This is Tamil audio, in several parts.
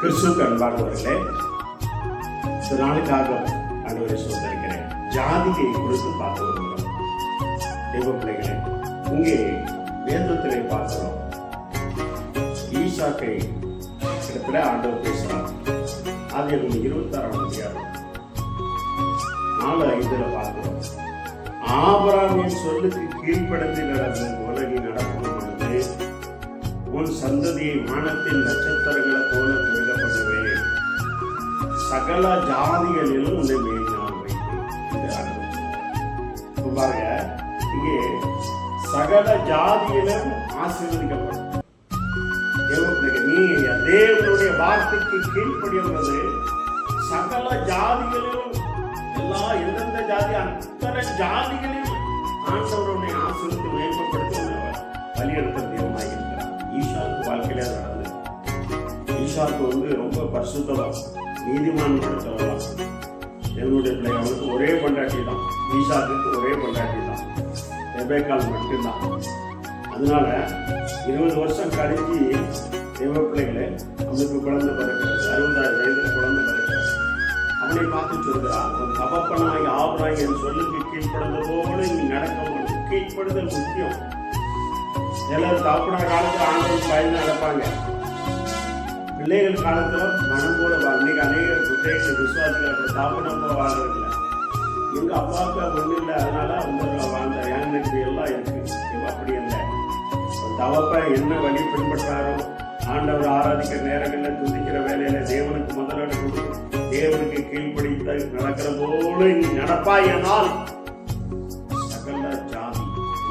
கிறிஸ்துவுக்கு அன்பானவர்களே, இந்த நாளுக்காக ஆண்டவரை சோதரிக்கிறேன். ஜாதியை குறித்து பார்த்து வருகிறோம். தெய்வ பிள்ளைகளே, இங்கே வேதத்திலே பார்க்கிறோம். ஈசாக்கை இடத்துல ஆண்டவர் பேசுகிறார். அது 26ஆம் அதிகாரம் 4:5 பார்க்கிறோம். ஆபிரகாமின் சொல்லுக்கு கீழ்ப்படிந்து நடந்தது போல நீ நடக்கும் பொழுது உன் சந்ததியை வானத்தின் நட்சத்திரங்களை போல பெருக பண்ணுவேன், சகல ஜாதிகளிலும் உன்னை மேல் நான் வைப்பேன். பாருங்க, இங்கே சகல ஜாதியிலும் ஆசீர்வதிக்கப்படும். நீ தேவனுடைய வார்த்தைக்கு கீழ்ப்படியும்போது சகல ஜாதிகளிலும் எந்தெந்த ஜாதி அத்தனை ஜாதிகளிலும் ஆண்டவருடைய ஆசீர்வாதத்தை மேம்படுத்தி வழியெடுத்த தெய்வமாக இருக்கிறார். ஈசாக்கு வாழ்க்கையில நடந்தது. ஈசாக்கு ரொம்ப பரிசுத்தம், நீதிமான் படுத்தலாம். என்னுடைய பிள்ளை அவனுக்கு ஒரே பொண்டாட்டி தான். ஈசாக்கு ஒரே பொண்டாட்டி தான், ரெபேக்காள் மட்டும்தான். அதனால 20 வருஷம் கழிஞ்சு தேவ பிள்ளைகளை அவனுக்கு குழந்தை பிறக்கிறது. 60 வயதுல குழந்தை பிறக்கிறது. அவனை பார்த்து சொல்கிறான், உன் தகப்பனாகி ஆபிரகாம் என் சொல்லுக்கு கீழ்ப்படுந்த போல நீ நடக்க. கீழ்ப்படுதல் முக்கியம். எல்லாரும் தகப்பனா காலத்தில் ஆண்டவருக்கு பயந்து நடப்பாங்க. பிள்ளைகள் காலத்துல மனம் போல இன்னைக்கு அநேக பிள்ளைகள் விசுவாசிகள் தகப்பனா வாழ்றதில்லை. எங்க அப்பாவுக்கு ஒன்றும் இல்லை, அதனால அவங்க வாழ்ந்த யானை எல்லாம் இருக்கு. அப்படி இல்லை. தகப்பன் என்ன வழி பின்பற்றாரோ, ஆண்டவர் ஆராதிக்கிற நேரங்களில் துதிக்கிற வேலையில தேவனுக்கு முதலிடம் கொடுக்கும், தேவனுக்கு கீழ்ப்படித்த நடக்கிற போல நீ நடப்பாய். ஆனால் சகல ஜாதி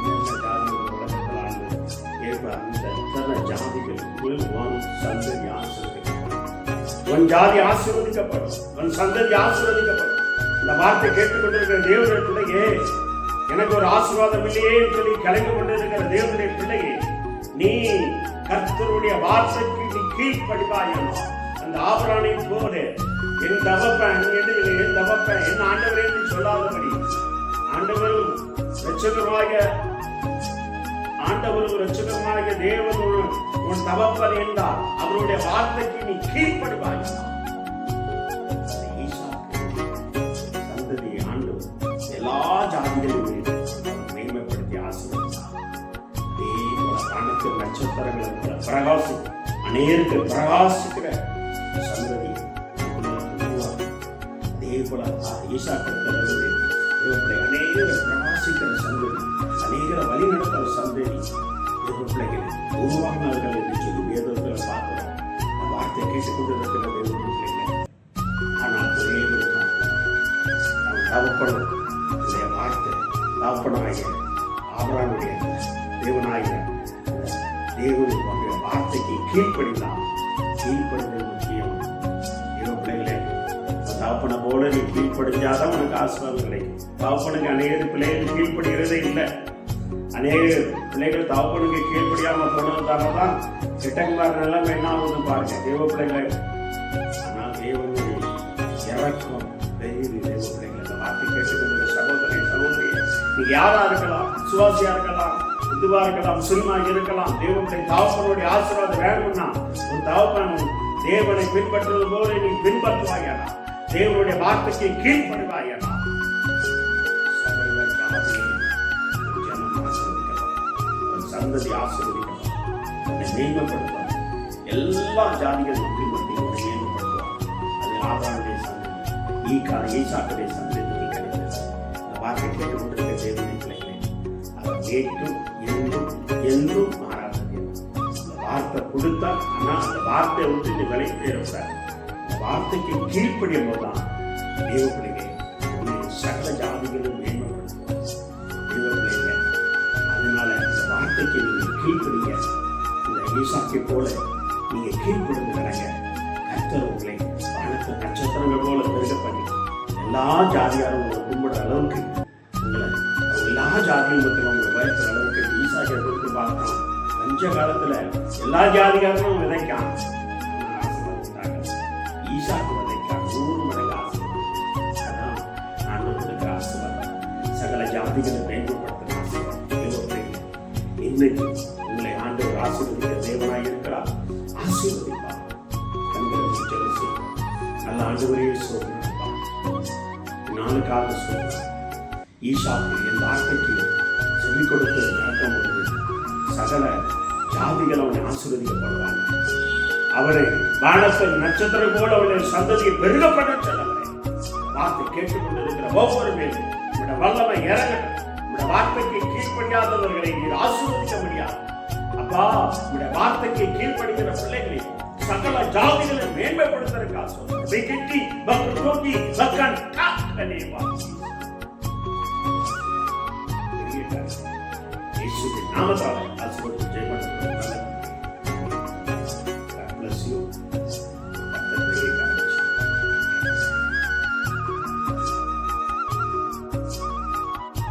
உலகத்தில் அந்த ஜாதிகள் சந்ததி ஆசீர்வதிக்கப்படும். உன் ஜாதி ஆசீர்வதிக்கப்படும், உன் சந்ததி ஆசீர்வதிக்கப்படும். இந்த வார்த்தை கேட்டுக்கொண்டிருக்கிற தேவனுடைய பிள்ளையே, எனக்கு ஒரு ஆசீர்வாதம் இல்லையே சொல்லி கலந்து கொண்டிருக்கிற தேவனுடைய பிள்ளையே, நீ கர்த்தருடைய வார்த்தைக்கு நீ கீழ்ப்படிவாயோ. அந்த ஆபிரகாமை போல என் தகப்பன் என் ஆண்டவரே என்று சொல்லாதபடி, ஆண்டவரும் இரட்சகருமாகிய தேவன் உன் தகப்பன் என்றால் அவருடைய வார்த்தைக்கு நீ கீழ்ப்படிவாய். சந்ததியை ஆண்டவர் எல்லா ஜாதிகளிலும் மேன்மைப்படுத்தி ஆசீர்வதித்தார். வானத்தில் நட்சத்திரங்கள் பிரகாசம் அநேருக்கு பிரகாசிக்கிற சந்ததி. அதே போல ஈசாக்கு அநேக பிரகாசிக்கிற சந்ததி, அநேக வழி நடத்துகிற சந்ததி பிள்ளைகள் உருவாகினார்கள் என்று சொல்லி வேதத்தில் பார்க்கிறோம். அந்த வார்த்தையை கேட்டுக்கொண்டிருக்கிற தேவ பிள்ளைகள். ஆனால் ஒரே ஒரு தகப்பனும் வார்த்தை தகப்பனாகிய ஆபிரகாமுடைய தேவனாகிய தேவனுடைய வார்த்தைக்கு கீழ்ப்படிதான். கீழ்ப்படுதல் முக்கியம். தேவ பிள்ளைகளே, தகப்பனை போல நீ கீழ்ப்படிஞ்சாதான் உனக்கு ஆசீர்வாதம் கிடைக்கும். தகப்பனுக்கு அநேக பிள்ளைகள் கீழ்ப்படுகிறதே இல்லை. அநேக பிள்ளைகள் தகப்பனுக்கு கீழ்ப்படியாம போனதுதான் கெட்டகுமார் நிலைமை என்ன ஆகுதுன்னு பாருங்க தேவ பிள்ளைகளை. ஆனால் தேவனுடைய இறக்கம் பெரிய தேவ பிள்ளைகள். இந்த வார்த்தை கேட்டுக்கொண்டு சகோதரி நீங்க யாரா இருக்கலாம், சுவாசியா இருக்கலாம், இதுவா இருக்கலாம், முஸ்லிமாக இருக்கலாம். தேவனுடைய தகப்பனுடைய ஆசீர்வாதம் வேணும்னா உன் தகப்பன் தேவனை பின்பற்றுவது போல நீ பின்பற்றுவாயானா, தேவனுடைய வார்த்தைக்கு கீழ்ப்படுவாயானா, சந்ததி ஆசீர்வதிக்கப்படும், உன்னை மேன்மைப்படுத்துவார். எல்லா ஜாதிகள் மக்கள் மத்தியில் உன்னை மேன்மைப்படுத்துவார். அது ஆபிரகாமுடைய சந்ததி, ஈசாக்குடைய சந்ததி கிடைக்கிறது. இந்த வார்த்தை கேட்டுக்கொண்டிருக்க தேவனை பிள்ளைகளே, அவர் கேட்டும் என்றும் மாறாதது. இந்த வார்த்தை கொடுத்தா, ஆனால் அந்த வார்த்தையை விட்டு நீ விலைக்கு தேடக்கூடாது. இந்த வார்த்தைக்கு கீழ்ப்படியும் போதுதான் தேவ பிள்ளைகள் சகல ஜாதிகளும் மேன்மைப்படுத்துவார். தேவ பிள்ளைகள், அதனால இந்த வார்த்தைக்கு நீங்க கீழ்ப்படிங்க. இந்த ஈசாக்கை போல நீங்க கீழ்ப்படிந்து நடங்க. கர்த்தர் உங்களை வானத்து நட்சத்திரங்கள் போல பெருக பண்ணி எல்லா ஜாதியாரும் உங்களை கும்பிடுற அளவுக்கு உங்களை எல்லா ஜாதியும் பற்றி உங்களை பயப்படுற அளவுக்கு ஈசாக்கை கொடுத்து பார்க்கலாம். பஞ்ச காலத்துல எல்லா ஜாதிகாரமும் விதைக்கான், ஈசாக்கு விதைக்கான் 100 மடங்கு ஆசீர்வாதம். அதான் ஆண்டவருக்கு ஆசீர்வாதம். சகல ஜாதிகளை மேம்படுத்துகிற ஆசீர்வாதம். இன்னைக்கு உங்களை ஆண்டவர் ஆசீர்வதிக்க தேவனாய் இருக்கிறார். ஆசீர்வதிப்பார். ஜெபம் செய்வோம். நல்ல ஆண்டவரே சோதனை நாளுக்காக சொல்றார். ஈசாக்கு என் வார்த்தைக்கு செவி கொடுத்து நடக்கும் பொழுது சகல ஜாதிகள் அவனை ஆசீர்வதிக்கப்படுவாங்க. அவரை வானத்தில் நட்சத்திரம் போல அவருடைய சந்ததியை பெருகப்பட சொன்னவரை வார்த்தை கேட்டுக்கொண்டிருக்கிற ஒவ்வொரு பேரும் உடைய வல்லமை இறங்கட்டும். உடைய வார்த்தைக்கு கீழ்ப்படியாதவர்களை நீர் ஆசீர்வதிக்க முடியாது. அப்பா, உடைய வார்த்தைக்கு கீழ்ப்படுகிற பிள்ளைகளை சகல ஜாதிகளை மேன்மைப்படுத்துவதற்காக நாமத்தால்